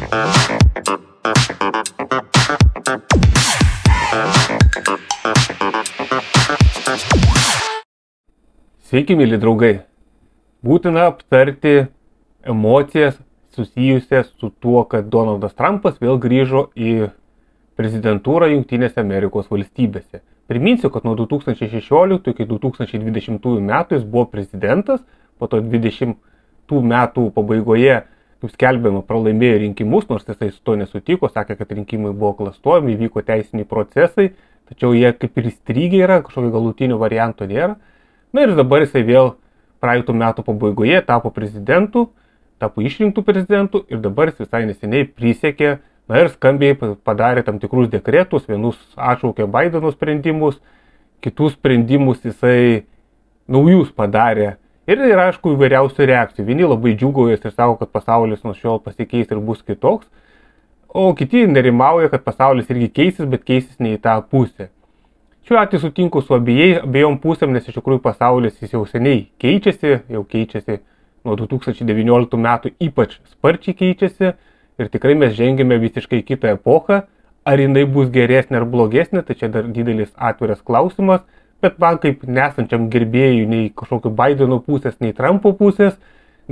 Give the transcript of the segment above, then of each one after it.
Sveiki, mėly draugai. Būtina aptarti emocijas susijusias su tuo, kad Donaldas Trumpas vėl grįžo į prezidentūrą Jungtinėse Amerikos valstybėse. Priminsiu, kad nuo 2016 iki 2020 metų jis buvo prezidentas, po to 20 metų pabaigoje, kaip skelbiama, pralaimėjo rinkimus, nors jisai su to nesutiko, sakė, kad rinkimai buvo klastojami, vyko teisiniai procesai, tačiau jie kaip ir įstrigę yra, kažkokio galutinio varianto nėra. Na ir dabar jisai vėl praeitų metų pabaigoje tapo prezidentu, tapo išrinktų prezidentu ir dabar jis visai neseniai prisiekė, na ir skambiai padarė tam tikrus dekretus, vienus atšaukė Baideno sprendimus, kitus sprendimus jisai naujus padarė. Ir yra, aišku, įvairiausių reakcijų. Vieni labai džiūgaujasi ir sako, kad pasaulis nuo šiol pasikeis ir bus kitoks, o kiti nerimauja, kad pasaulis irgi keisis, bet keisis ne į tą pusę. Šiuo atveju sutinku su abiejom pusėm, nes iš tikrųjų pasaulis jis jau seniai keičiasi, nuo 2019 metų ypač sparčiai keičiasi ir tikrai mes žengėme visiškai kitą epochą. Ar jinai bus geresnė ar blogesnė, tai čia dar didelis atviras klausimas, bet man kaip nesančiam gerbėjui nei kažkokio Baideno pusės, nei Trumpo pusės,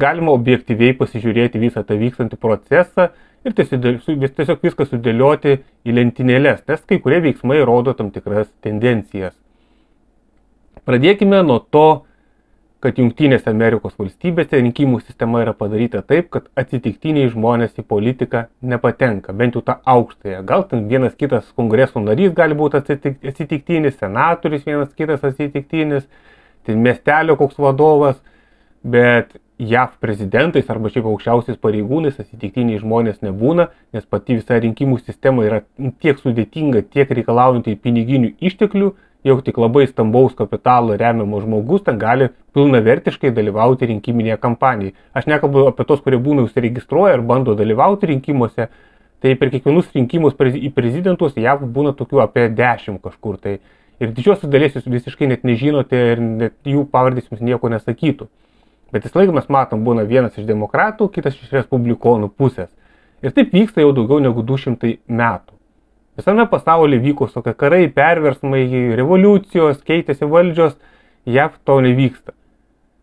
galima objektyviai pasižiūrėti visą tą vykstantį procesą ir tiesiog viską sudėlioti į lentynėles, nes kai kurie veiksmai rodo tam tikras tendencijas. Pradėkime nuo to, kad Jungtinėse Amerikos valstybėse rinkimų sistema yra padaryta taip, kad atsitiktiniai žmonės į politiką nepatenka, bent jau tą aukštąją. Gal ten vienas kitas kongreso narys gali būti atsitiktinis, senatorius vienas kitas atsitiktinis, ten miestelio koks vadovas, bet JAV prezidentais arba šiaip aukščiausiais pareigūnais atsitiktiniai žmonės nebūna, nes pati visa rinkimų sistema yra tiek sudėtinga, tiek reikalaujanti piniginių išteklių, jog tik labai stambaus kapitalo remiamo žmogus ten gali pilnavertiškai dalyvauti rinkiminėje kampanijoje. Aš nekalbu apie tos, kurie būna užsiregistruoja ir bando dalyvauti rinkimuose, tai per kiekvienus rinkimus į prezidentus JAV būna tokių apie 10 kažkur. Tai. Ir didžiosios dalies jūs visiškai net nežinote ir net jų pavardės jums nieko nesakytų. Bet vis laik mes matom, būna vienas iš demokratų, kitas iš respublikonų pusės. Ir taip vyksta jau daugiau negu 200 metų. Visame pasaulyje vyko tokie karai, perversmai, revoliucijos, keitėsi valdžios, JAV to nevyksta.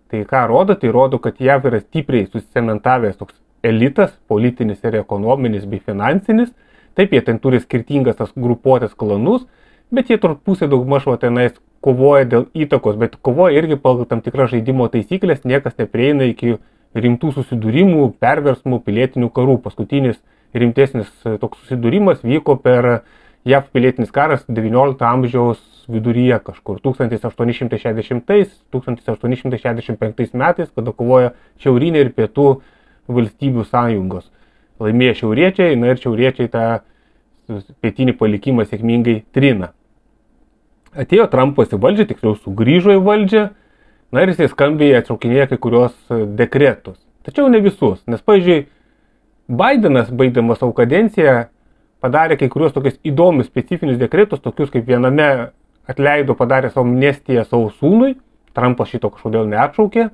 Tai ką rodo? Tai rodo, kad JAV yra stipriai susicementavęs toks elitas, politinis ir ekonominis bei finansinis. Taip, jie ten turi skirtingas tas grupuotės klanus, bet jie tarpusai daugmaž tenais kovoja dėl įtakos, bet kovoja irgi pagal tam tikras žaidimo taisyklės, niekas neprieina iki rimtų susidūrimų, perversmų, pilietinių karų. Paskutinis rimtesnis toks susidūrimas vyko per JAV pilietinis karas 19 amžiaus viduryje kažkur 1860-1865 metais, kada kovoja šiaurinė ir pietų valstybių sąjungos. Laimėjo šiauriečiai, na ir šiauriečiai tą pietinį palikimą sėkmingai trina. Atėjo Trumpas į valdžią, tiksliau sugrįžo į valdžią, na ir jisai skambiai atšaukinėjo kai kurios dekretus. Tačiau ne visus, nes, pavyzdžiui, Baidenas, baigdamas savo kadenciją, padarė kai kurios tokius įdomius specifinius dekretus, tokius kaip viename atleido, padarė savo amnestiją savo sūnui, Trumpas šito kažkodėl neatšaukė,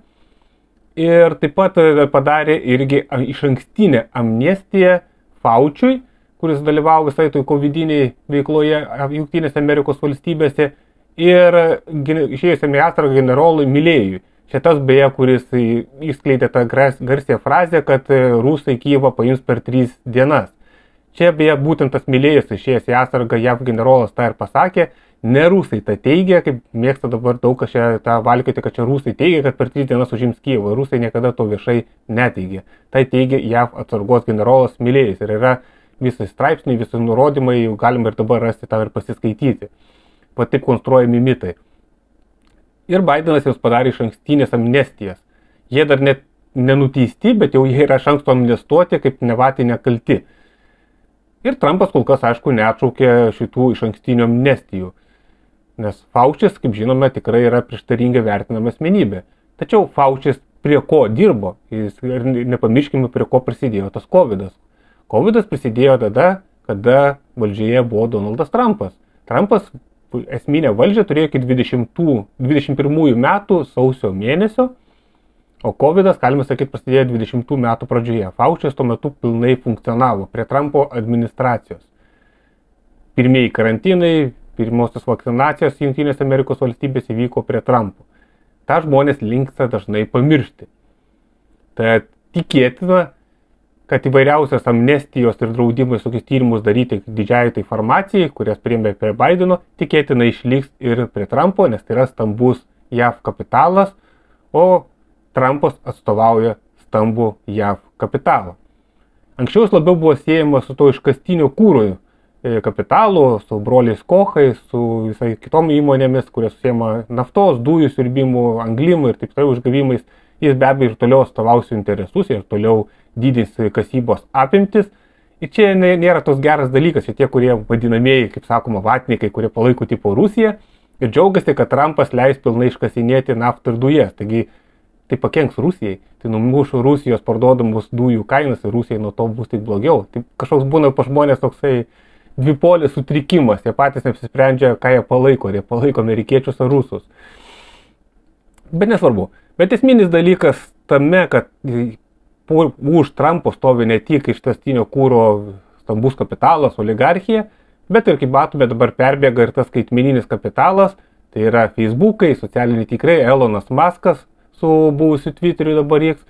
ir taip pat padarė irgi išankstinę amnestiją Faučiui, kuris dalyvavo visai toj covidiniai veikloje Jungtinėse Amerikos valstybėse, ir išėjusiam į atsargą generolui Milėjui. Šitas beje, kuris išskleidė tą garsią frazę, kad rusai Kyjivą paims per 3 dienas. Čia beje būtent tas Milėjus išėjęs į atsargą JAV generolas tą ir pasakė, ne rusai tą teigia, kaip mėgsta dabar daug kas čia tą valkioti, kad čia rusai teigia, kad per 3 dienas užims Kyjivą. Rusai niekada to viešai neteigia. Tai teigia JAV atsargos generolas Milėjus ir yra visai straipsniai, visi nurodymai, jau galima ir dabar rasti tą ir pasiskaityti. Pat taip konstruojami mitai. Ir Baidenas jau padarė išankstinės amnestijas. Jie dar net nenuteisti, bet jau jie yra iš anksto amnestuoti, kaip nevatai nekalti. Ir Trumpas kol kas, aišku, neatšaukė šitų išankstinių amnestijų. Nes Faučis, kaip žinome, tikrai yra prieštaringai vertinama asmenybė. Tačiau Faučis prie ko dirbo? Ir nepamirškime, prie ko prisidėjo tas Covidas. Covidas prisidėjo tada, kada valdžioje buvo Donaldas Trumpas. Trumpas esminę valdžią turėjo iki 2021 metų sausio mėnesio. O COVID-as, galima sakyti, prasidėjo 20 metų pradžioje. Faučias tuo metu pilnai funkcionavo prie Trumpo administracijos. Pirmieji karantinai, pirmosios vakcinacijos Jungtinėse Amerikos valstybėse vyko prie Trumpo. Ta žmonės linksta dažnai pamiršti. Tad tikėtina, kad įvairiausios amnestijos ir draudimai tokius tyrimus daryti didžiai tai farmacijai, kurias priėmė prie Bideno, tikėtina išliks ir prie Trumpo, nes tai yra stambus JAV kapitalas, o Trumpas atstovauja stambų JAV kapitalą. Anksčiau jis labiau buvo siejamas su to iškastinio kūro kapitalu, su broliais Kochais, su visai kitom įmonėmis, kurios siema naftos, dujų siurbimu, anglimu ir taip toliau užgavimais. Jis be abejo ir toliau atstovausiu interesus ir toliau didins kasybos apimtis. Ir čia nėra tos geras dalykas, čia tie, kurie vadinamieji, kaip sakoma, vatnikai, kurie palaiko tipo Rusiją ir džiaugiasi, kad Trumpas leis pilnai iškasinėti naftą ir dujas. Taigi tai pakenks Rusijai, tai numuš Rusijos parduodamus dujų kainas ir Rusijai nuo to bus tik blogiau. Tai kažkoks būna pa žmonės toksai dvipolis sutrikimas, jie patys neapsisprendžia, ką jie palaiko, ar jie palaiko amerikiečius ar rusus. Bet nesvarbu. Bet esminis dalykas tame, kad už Trumpo stovi ne tik iškastinio kuro stambus kapitalas, oligarchija, bet ir kaip matome dabar perbėga ir tas skaitmeninis kapitalas, tai yra Facebookai, socialiniai tikrai, Elonas Muskas su buvusiu Twitteriu dabar X,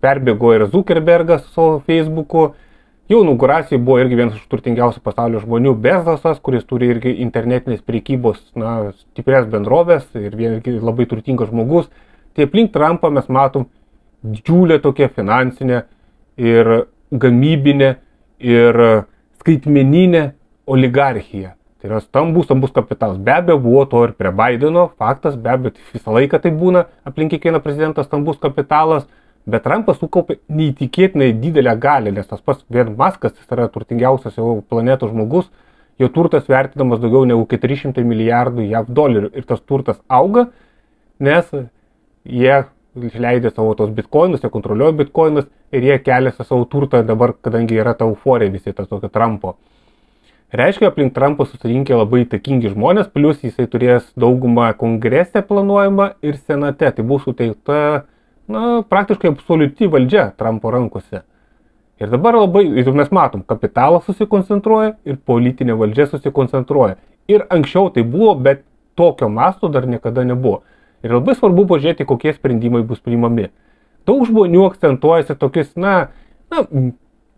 perbėgo ir Zuckerbergas su Facebooku. Jau inauguracijai buvo irgi vienas iš turtingiausių pasaulio žmonių Bezosas, kuris turi irgi internetinės prekybos stiprias bendrovės ir labai turtingas žmogus. Tai aplink Trumpą mes matom didžiulę tokią finansinę ir gamybinę ir skaitmeninę oligarchiją. Tai yra stambus kapitalas. Be abejo, buvo to ir prie Bideno, faktas, be abejo, visą laiką tai būna aplink kiekvieną prezidentą stambus kapitalas, bet Trumpas sukaupė neįtikėtinai didelę galią, nes tas pats vien Muskas, jis yra turtingiausias jau planetos žmogus, jo turtas vertinamas daugiau negu 400 milijardų JAV dolerių ir tas turtas auga, nes jie išleidė savo tos bitkoinus, jie kontroliuoja bitkoinus ir jie keliasi savo turtą dabar, kadangi yra ta euforija visi tas tokio Trumpo. Reiškia, aplink Trumpą susirinkė labai įtakingi žmonės, plus jisai turės daugumą kongrese planuojama ir senate. Tai bus suteikta, praktiškai absoliuti valdžia Trumpo rankose. Ir dabar ir mes matom, kapitalas susikoncentruoja ir politinė valdžia susikoncentruoja. Ir anksčiau tai buvo, bet tokio masto dar niekada nebuvo. Ir labai svarbu pažiūrėti, kokie sprendimai bus priimami. Daug žmonių akcentuojasi tokius,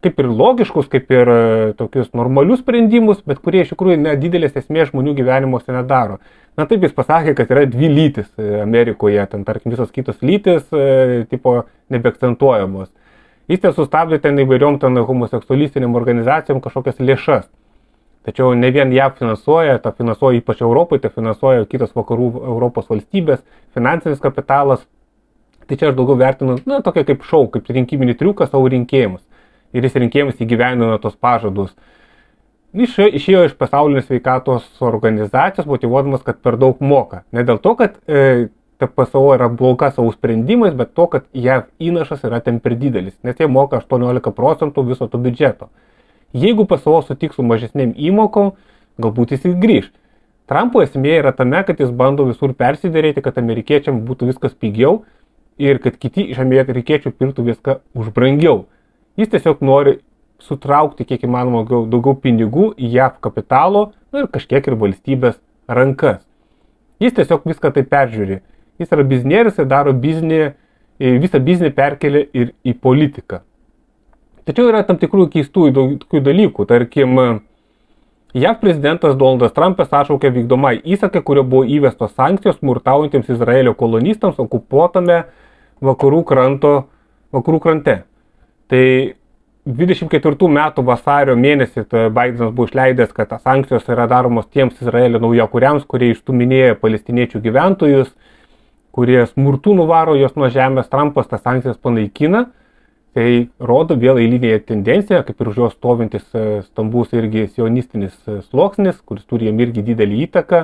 kaip ir logiškus, kaip ir tokius normalius sprendimus, bet kurie iš tikrųjų didelės esmės žmonių gyvenimuose nedaro. Taip jis pasakė, kad yra 2 lytis Amerikoje, ten tarkim visos kitos lytis, nebeakcentuojamos. Jis sustabdė ten įvairiom homoseksualistiniam organizacijom kažkokias lėšas. Tačiau ne vien JAV finansuoja, ta finansuoja ypač Europai, ta finansuoja kitos vakarų Europos valstybės, finansinis kapitalas. Tai čia aš daugiau vertinu, tokia kaip šou, kaip rinkiminį triuką savo rinkėjams. Ir jis rinkėjams įgyvendino tos pažadus. Išėjo iš pasaulinės sveikatos organizacijos, motyvuodamas, kad per daug moka. Ne dėl to, kad PSO yra bloga savo sprendimais, bet to, kad JAV įnašas yra ten per didelis, nes jie moka 18% viso to biudžeto. Jeigu PSO sutiks su mažesnėm įmokom, galbūt jis grįž. Trumpo esmė yra tame, kad jis bando visur persiderėti, kad amerikiečiam būtų viskas pigiau ir kad kiti iš amerikiečių pirktų viską už brangiau. Jis tiesiog nori sutraukti kiek įmanoma daugiau pinigų į JAV kapitalo ir kažkiek ir valstybės rankas. Jis tiesiog viską tai peržiūri. Jis yra biznieris ir daro visą biznį perkelia ir į politiką. Tačiau yra tam tikrų keistų dalykų. Tarkim, JAV prezidentas Donaldas Trumpas atšaukė vykdomą įsaką, kurio buvo įvestos sankcijos smurtaujantiems Izraelio kolonistams okupuotame vakarų krante. Tai 24 metų vasario mėnesį Bidenas buvo išleidęs, kad sankcijos yra daromos tiems Izraelio naujakuriams, kurie išstuminėja palestiniečių gyventojus, kurie smurtu nuvaro jos nuo žemės. Trumpas tas sankcijas panaikina. Tai rodo vėl eilinėje tendencija, kaip ir už jos stovintis stambus irgi sionistinis sluoksnis, kuris turi jam irgi didelį įtaką,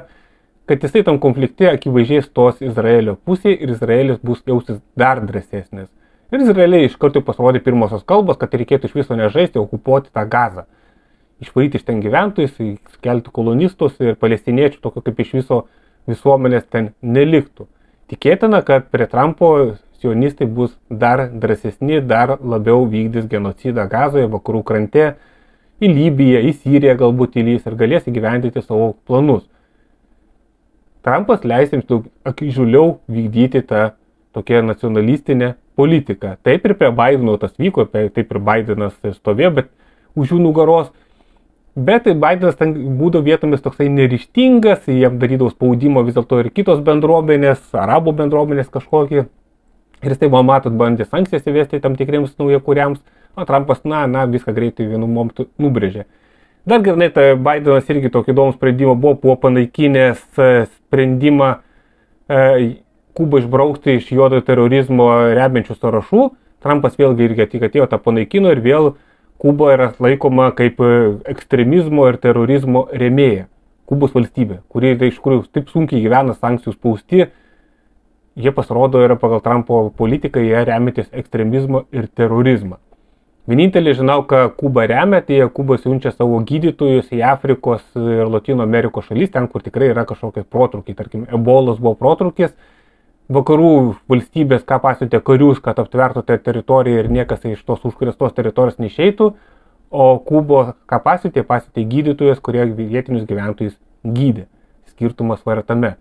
kad jisai tam konflikte akivaizdžiai stos Izraelio pusėje ir Izraelis bus jausis dar drąsesnis. Ir Izraeliai iš karto pasirodė pirmosios kalbos, kad reikėtų iš viso nežaisti, okupuoti tą Gazą. Išvaryti iš ten gyventojus, skelti kolonistus ir palestiniečių, tokio kaip iš viso visuomenės ten neliktų. Tikėtina, kad prie Trumpo sionistai bus dar drąsesni, dar labiau vykdys genocidą Gazoje, vakarų krante, į Libiją, į Siriją galbūt įlys ir galės įgyvendinti savo planus. Trampas leis jiems daug įžuliau vykdyti tą tokią nacionalistinę politiką. Taip ir prie Bideno tas vyko, taip ir Bidenas stovėjo, bet už jų nugaros. Bet Bidenas ten būdavo vietomis toksai neryžtingas, jam darydavo spaudimo vis dėlto ir kitos bendruomenės, arabų bendruomenės kažkokie. Ir jis tai, matot, bandė sankcijas įvesti tam tikriems naujakuriams, o Trumpas, viską greitai vienu momentu nubrėžė. Dar gernai, Bidenas irgi tokį įdomų sprendimą buvo panaikinęs sprendimą Kubą išbraukti iš juodojo terorizmo remiančių sąrašų. Trumpas vėlgi irgi tik atėjo tą panaikino ir vėl Kuba yra laikoma kaip ekstremizmo ir terorizmo rėmėja. Kubos valstybė, kuri iš kurių taip sunkiai gyvena, sankcijų spausti, jie pasirodo yra pagal Trumpo politiką, jie remiantis ekstremizmo ir terorizmą. Vienintelį žinau, ką Kuba remia, tai Kuba siunčia savo gydytojus į Afrikos ir Latino Amerikos šalis, ten, kur tikrai yra kažkokie protrukiai. Tarkim, ebolos buvo protrukis, vakarų valstybės, ką pasiuntė karius, kad aptvertų tą teritoriją ir niekas iš tos užkrėstos teritorijos neišeitų, o Kubo, ką pasiuntė gydytojus, kurie vietinius gyventojus gydė. Skirtumas var tame.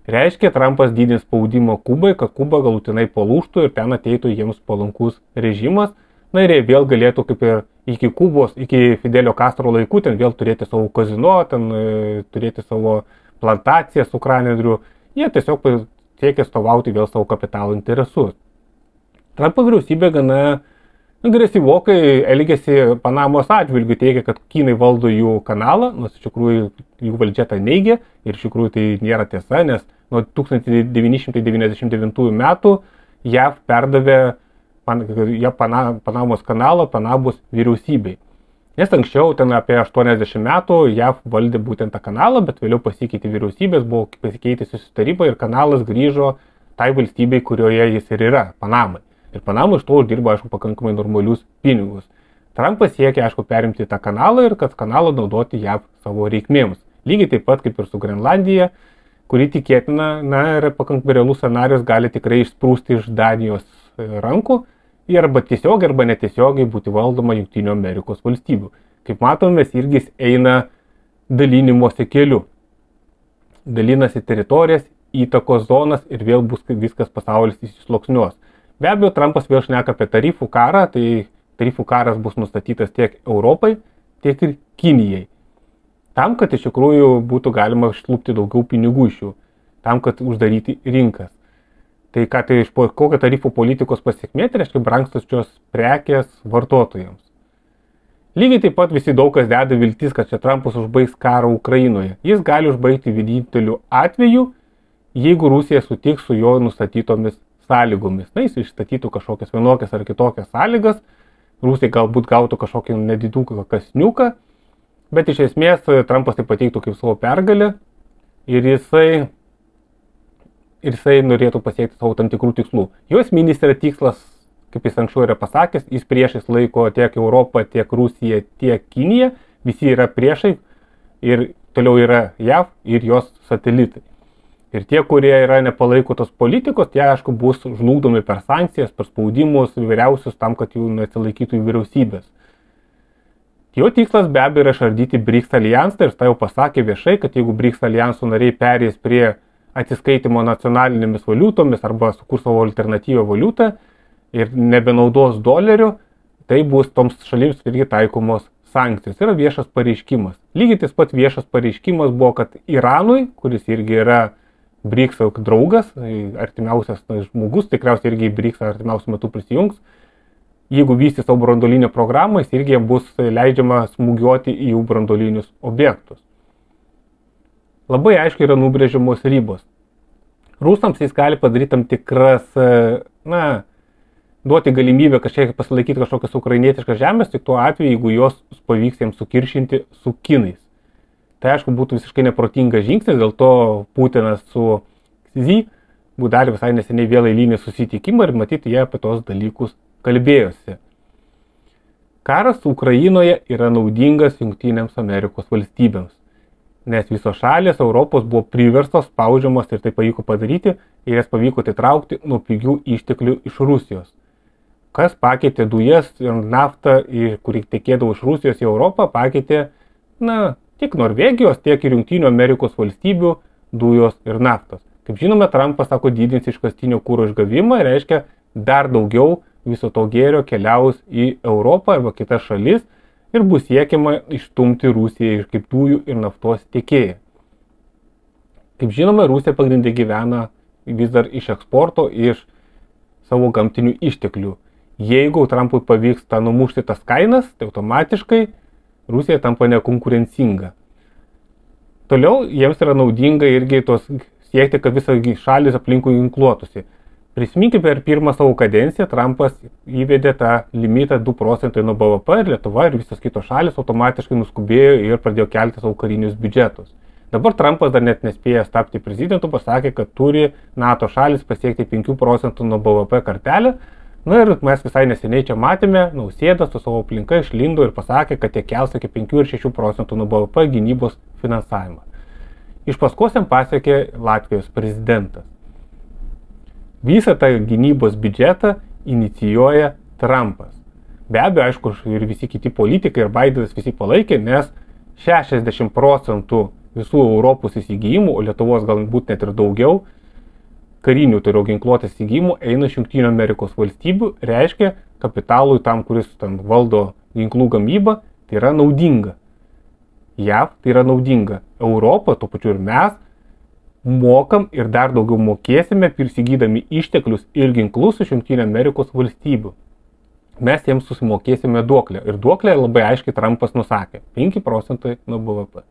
Reiškia, Trumpas didins spaudimo Kubai, kad Kuba galutinai palūžtų ir ten ateitų jiems palankus režimas. Na ir jie vėl galėtų kaip ir iki Kubos, iki Fidelio Castro laikų, ten vėl turėti savo kazino, ten turėti savo plantaciją su kranedriu. Jie tiesiog siekia stovauti vėl savo kapitalo interesus. Trumpo vyriausybė gana agresyvokai elgėsi Panamos atžvilgiu, teigia, kad Kinai valdo jų kanalą, nors iš tikrųjų jų valdžia tą neigia ir iš tikrųjų tai nėra tiesa, nes nuo 1999 metų JAV perdavė Panamos kanalą Panamos vyriausybei. Nes anksčiau, ten apie 80 metų, JAV valdė būtent tą kanalą, bet vėliau pasikeitė vyriausybės, buvo pasikeitė susitarimai ir kanalas grįžo tai valstybei, kurioje jis ir yra, Panamai. Ir Panama iš to uždirba, aišku, pakankamai normalius pinigus. Trumpas siekia, aišku, perimti tą kanalą ir kad kanalą naudoti JAV savo reikmėms. Lygiai taip pat kaip ir su Grenlandija, kuri tikėtina, yra pakankamai realus scenarius, gali tikrai išsprūsti iš Danijos rankų ir arba tiesiog, arba netiesiogiai būti valdoma Jungtinių Amerikos valstybių. Kaip matome, mes irgi eina dalinimosi keliu. Dalinasi teritorijas, įtakos zonas ir vėl bus viskas pasaulis įsisloksniuos. Be abejo, Trumpas vėl šneka apie tarifų karą, tai tarifų karas bus nustatytas tiek Europai, tiek ir Kinijai. Tam, kad iš tikrųjų būtų galima išlupti daugiau pinigų iš jų, tam, kad uždaryti rinkas. Tai ką tai iš kokio tarifų politikos pasiekmė, tai reiškia brangstančios prekės vartotojams. Lygiai taip pat visi daug kas deda viltis, kad čia Trumpas užbaigs karą Ukrainoje. Jis gali užbaigti vieninteliu atveju, jeigu Rusija sutiks su jo nustatytomis sąlygomis. Na, jis išstatytų kažkokias vienokias ar kitokias sąlygas, Rusija galbūt gautų kažkokį nediduką kasniuką, bet iš esmės Trumpas tai pateiktų kaip savo pergalę ir jisai norėtų pasiekti savo tam tikrų tikslų. Jo esminis yra tikslas, kaip jis anksčiau yra pasakęs, jis priešais laiko tiek Europą, tiek Rusiją, tiek Kiniją, visi yra priešai ir toliau yra JAV ir jos satelitai. Ir tie, kurie yra nepalaiko tos politikos, tie, aišku, bus žlugdomi per sankcijas, per spaudimus įvairiausius tam, kad jų neatsilaikytų vyriausybės. Jo tikslas be abejo yra išardyti BRICS alijansą ir tai jau pasakė viešai, kad jeigu BRICS alijanso nariai perės prie atsiskaitimo nacionalinėmis valiutomis arba sukurs savo alternatyvą valiutą ir nebenaudos dolerių, tai bus toms šalims irgi taikomos sankcijos. Tai yra viešas pareiškimas. Lygiai tas pat viešas pareiškimas buvo, kad Iranui, kuris irgi yra BRICS draugas, artimiausias žmogus, tikriausiai irgi BRICS artimiausiu metu prisijungs, jeigu vystys savo branduolinę programą, jis irgi bus leidžiama smūgiuoti į jų branduolinius objektus. Labai aiškiai yra nubrėžiamos ribos. Rusams jis gali padaryti tam tikras, duoti galimybę kažkiek pasilaikyti kažkokias ukrainietiškas žemės, tik tuo atveju, jeigu jos pavyks jiems sukiršinti su kinais. Tai aišku būtų visiškai neprotingas žingsnis, dėl to Putinas su Xi darė visai neseniai vėl eilinį susitikimą ir matyti jie apie tos dalykus kalbėjosi. Karas Ukrainoje yra naudingas Jungtinėms Amerikos valstybėms. nes visos šalės Europos buvo priverstos, spaudžiamos ir tai pavyko padaryti ir jas pavyko atitraukti nuo pigių išteklių iš Rusijos. Kas pakeitė dujas ir naftą, kuri tekėdavo iš Rusijos į Europą, pakeitė tiek Norvegijos, tiek ir Jungtinių Amerikos valstybių dujos ir naftos. Kaip žinome, Trumpas sako, didins iškastinio kuro išgavimą, reiškia dar daugiau viso to gėrio keliaus į Europą arba kitas šalis ir bus siekiama išstumti Rusiją kaip dujų ir naftos tiekėją. Kaip žinoma, Rusija pagrindai gyvena vis dar iš eksporto, iš savo gamtinių išteklių. Jeigu Trumpui pavyksta numušti tas kainas, tai automatiškai Rusija tampa nekonkurencinga. Toliau jiems yra naudinga irgi siekti, kad visą šalis aplinkui ginkluotųsi. Prisiminkime, per pirmą savo kadenciją Trumpas įvedė tą limitą 2 procentai nuo BVP ir Lietuva ir visos kitos šalis automatiškai nuskubėjo ir pradėjo kelti savo karinius biudžetus. Dabar Trumpas dar net nespėjęs tapti prezidentu pasakė, kad turi NATO šalis pasiekti 5 procentų nuo BVP kartelę. Ir mes visai neseniai čia matėme, Nausėda su savo aplinka išlindo ir pasakė, kad jie kels iki 5 ir 6 procentų nuo BVP gynybos finansavimą. Iš paskos jam pasiekė Latvijos prezidentas. Visą tą gynybos biudžetą inicijuoja Trumpas. Be abejo, aišku, ir visi kiti politikai ir Bidenas visi palaikė, nes 60 procentų visų Europos įsigijimų, o Lietuvos galbūt net ir daugiau, karinių ginkluotės įsigijimų eina iš Jungtinių Amerikos valstybių, reiškia kapitalui tam, kuris valdo ginklų gamybą, tai yra naudinga. JAV tai yra naudinga. Europą, tuo pačiu ir mes, mokam ir dar daugiau mokėsime, įsigydami išteklius ir ginklus iš Jungtinių Amerikos valstybių. Mes jiems susimokėsime duoklę. Ir duoklę labai aiškiai Trumpas nusakė. 5 procentai nuo BVP.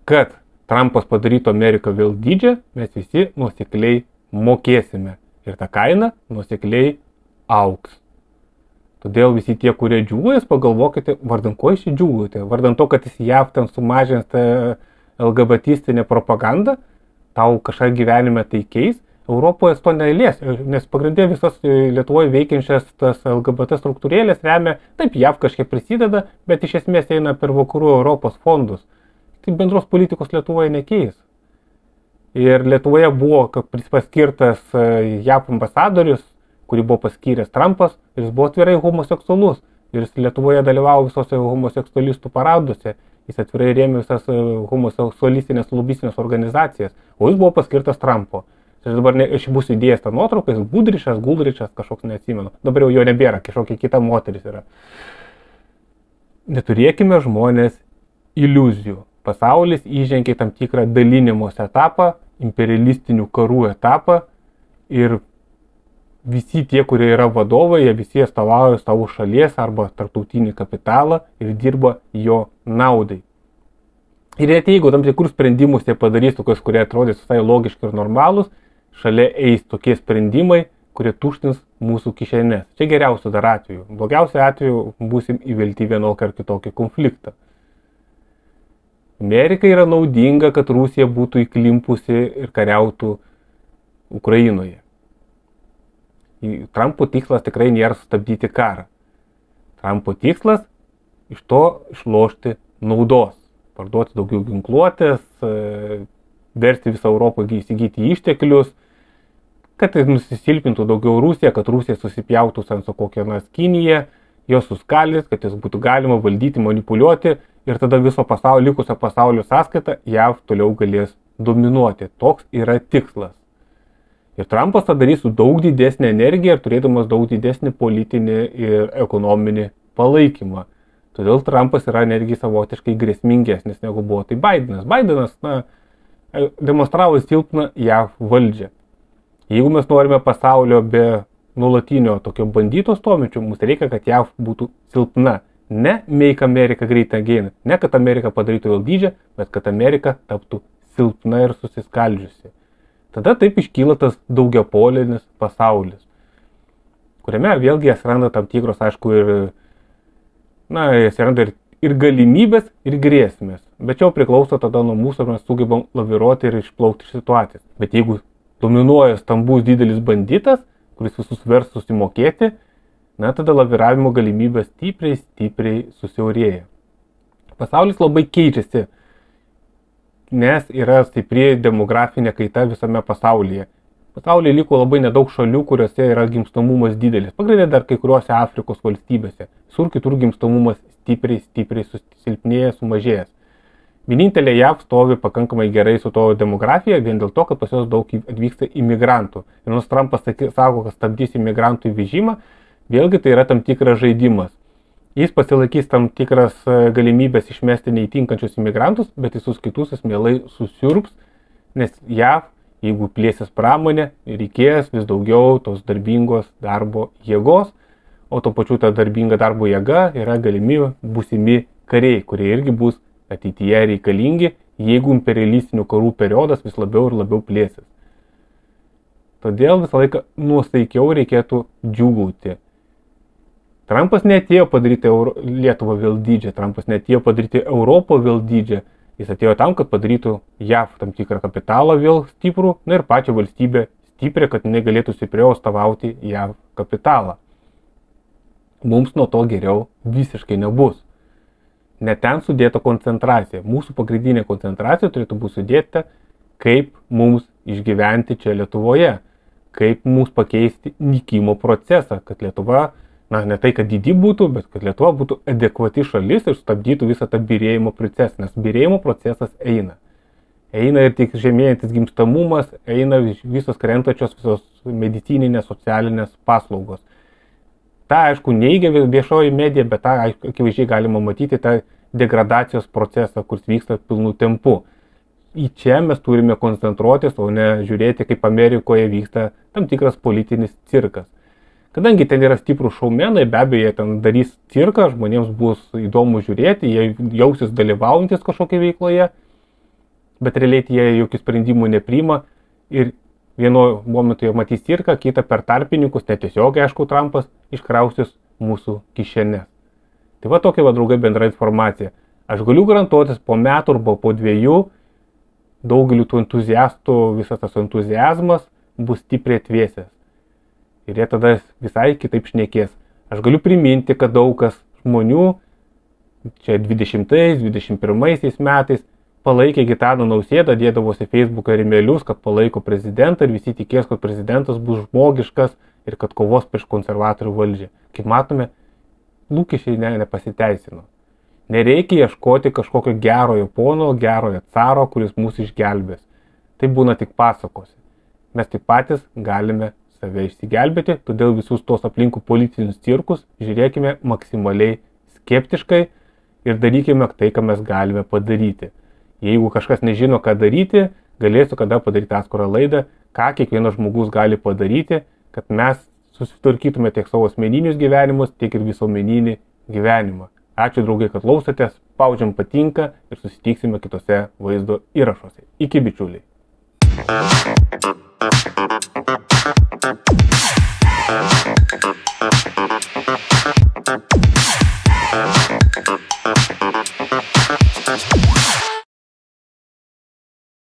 Kad Trumpas padarytų Ameriką vėl didžią, mes visi nuosekliai mokėsime. Ir ta kaina nuosekliai augs. Todėl visi tie, kurie džiūgais, pagalvokite, vardan ko iš džiūgate. Vardan to, kad jis JAV ten sumažins LGBTistinę propagandą, tau kažką gyvenime tai keis. Europoje to neįlės, nes pagrindė visas Lietuvoje veikiančias tas LGBT struktūrėlės remia, taip JAV kažkiek prisideda, bet iš esmės eina per vakarų Europos fondus. Tai bendros politikos Lietuvoje nekeis. Ir Lietuvoje buvo paskirtas JAV ambasadorius, kurį buvo paskyręs Trumpas, ir jis buvo atvirai homoseksualus. Ir jis Lietuvoje dalyvavo visose homoseksualistų paraduose. Jis atvirai rėmė visas homoseksualistinės lobistinės organizacijas, o jis buvo paskirtas Trumpo. Aš dabar būsiu įdėjęs tą nuotrauką, jis Gudričas, kažkoks neatsimenu. Dabar jau jo nebėra, kažkokia kita moteris yra. Neturėkime žmonės iliuzijų. Pasaulis įžengė tam tikrą dalinimosi etapą, imperialistinių karų etapą ir visi tie, kurie yra vadovai, jie visi atstovauja savo šalies arba tarptautinį kapitalą ir dirba jo naudai. Ir net jeigu tam tikrus sprendimus jie padarys tokius, kurie atrodys visai logiški ir normalūs, šalia eis tokie sprendimai, kurie tuštins mūsų kišenės. Čia geriausiu dar atveju. Blogiausiu atveju būsim įvelti vienokį ar kitokį konfliktą. Amerikai yra naudinga, kad Rusija būtų įklimpusi ir kariautų Ukrainoje. Trumpo tikslas tikrai nėra sustabdyti karą. Trumpo tikslas iš to išlošti naudos. Parduoti daugiau ginkluotės, versti visą Europą įsigyti išteklius, kad tai nusisilpintų daugiau Rusiją, kad Rusija susipjautų su kokia nors Kinija, jos suskaldys, kad jas būtų galima valdyti, manipuliuoti ir tada viso pasaulio, likusio pasaulio sąskaita JAV toliau galės dominuoti. Toks yra tikslas. Ir Trumpas tą darys su daug didesnė energija ir turėdamas daug didesnį politinį ir ekonominį palaikymą. Todėl Trumpas yra netgi savotiškai grėsmingesnis negu buvo tai Bidenas. Bidenas demonstravo silpną JAV valdžią. Jeigu mes norime pasaulio be nuolatinio tokio bandyto stovinčio, mums reikia, kad JAV būtų silpna. Ne Make America Great Again, ne kad Amerika padarytų vėl didžią, bet kad Amerika taptų silpna ir susiskaldžiusi. Tada taip iškyla tas daugiapolinis pasaulis, kuriame vėlgi atsiranda tam tikros, aišku, atsiranda ir galimybės, ir grėsmės. Bet jau priklauso tada nuo mūsų, ar mes sugebam laviruoti ir išplaukti iš situacijos. Bet jeigu dominuoja stambus didelis banditas, kuris visus vers susimokėti, tada laviravimo galimybės stipriai susiaurėja. Pasaulis labai keičiasi, nes yra stipri demografinė kaita visame pasaulyje. Pasaulyje liko labai nedaug šalių, kuriuose yra gimstamumas didelis. Pagrindė dar kai kuriuose Afrikos valstybėse. Sur kitur gimstamumas stipriai susilpnėjęs, sumažėjęs. Vienintelė JAV stovi pakankamai gerai su to demografija, vien dėl to, kad pas jos daug atvyksta imigrantų. Ir nors Trumpas sako, kad stabdys imigrantų įvežimą, vėlgi tai yra tam tikras žaidimas. Jis pasilaikys tam tikras galimybės išmesti neįtinkančius imigrantus, bet visus kitus jis mielai susiurbs, nes JAV, jeigu plėsis pramonė, reikės vis daugiau tos darbingos darbo jėgos, o to pačiu ta darbinga darbo jėga yra galimi būsimi kariai, kurie irgi bus ateityje reikalingi, jeigu imperialistinių karų periodas vis labiau ir labiau plėsis. Todėl visą laiką nuosaikiau reikėtų džiūgauti. Trumpas neatėjo padaryti Lietuvą vėl didžią, Trumpas neatėjo padaryti Europą vėl didžią, jis atėjo tam, kad padarytų JAV tam tikrą kapitalą vėl stiprų, na ir pačią valstybę stiprią, kad negalėtų stipriau atstovauti JAV kapitalą. Mums nuo to geriau visiškai nebus. Ne ten sudėta koncentracija. Mūsų pagrindinė koncentracija turėtų būti sudėta, kaip mums išgyventi čia Lietuvoje, kaip mums pakeisti nykimo procesą, kad Lietuva, ne tai, kad didi būtų, bet kad Lietuva būtų adekvati šalis ir stabdytų visą tą byrėjimo procesą, nes byrėjimo procesas eina. Eina ir tik žemėjantis gimstamumas, eina visos krentačios, visos medicininės, socialinės paslaugos. Ta, aišku, neigia viešoji medija, bet tą akivaizdžiai galima matyti tą degradacijos procesą, kuris vyksta pilnu tempu. Į čia mes turime koncentruotis, o ne žiūrėti, kaip Amerikoje vyksta tam tikras politinis cirkas. Kadangi ten yra stiprų šaumenai, be abejo, jie ten darys cirką, žmonėms bus įdomu žiūrėti, jie jausis dalyvaujantis kažkokia veikloje, bet realiai jie jokių sprendimų nepriima ir vieno momentu jie matys cirką, kitą per tarpininkus, netiesiogiai, aišku, Trumpas iškrausis mūsų kišenės. Tai va tokia, draugai, bendra informacija. Aš galiu garantuotis, po metų arba po 2 daugeliu tų entuziastų, visas tas entuziazmas bus stipriai atvėsęs. Ir jie tada visai kitaip šnekės. Aš galiu priminti, kad daug kas žmonių čia 20-21 metais palaikė Gitaną Nausėdą, dėdavosi Facebooką rimelius, kad palaiko prezidentą ir visi tikės, kad prezidentas bus žmogiškas ir kad kovos prieš konservatorių valdžią. Kaip matome, lūkesčiai nepasiteisino. Nereikia ieškoti kažkokio gerojo pono, gerojo caro, kuris mūsų išgelbės. Tai būna tik pasakose. Mes tik patys galime save išsigelbėti, todėl visus tos aplinkų politinius cirkus žiūrėkime maksimaliai skeptiškai ir darykime tai, ką mes galime padaryti. Jeigu kažkas nežino, ką daryti, galėsiu kada padaryti atskirą laidą, ką kiekvienas žmogus gali padaryti, kad mes susitvarkytume tiek savo asmeninius gyvenimus, tiek ir visuomeninį gyvenimą. Ačiū, draugai, kad klausotės, spaudžiam patinka ir susitiksime kitose vaizdo įrašuose. Iki, bičiuliai.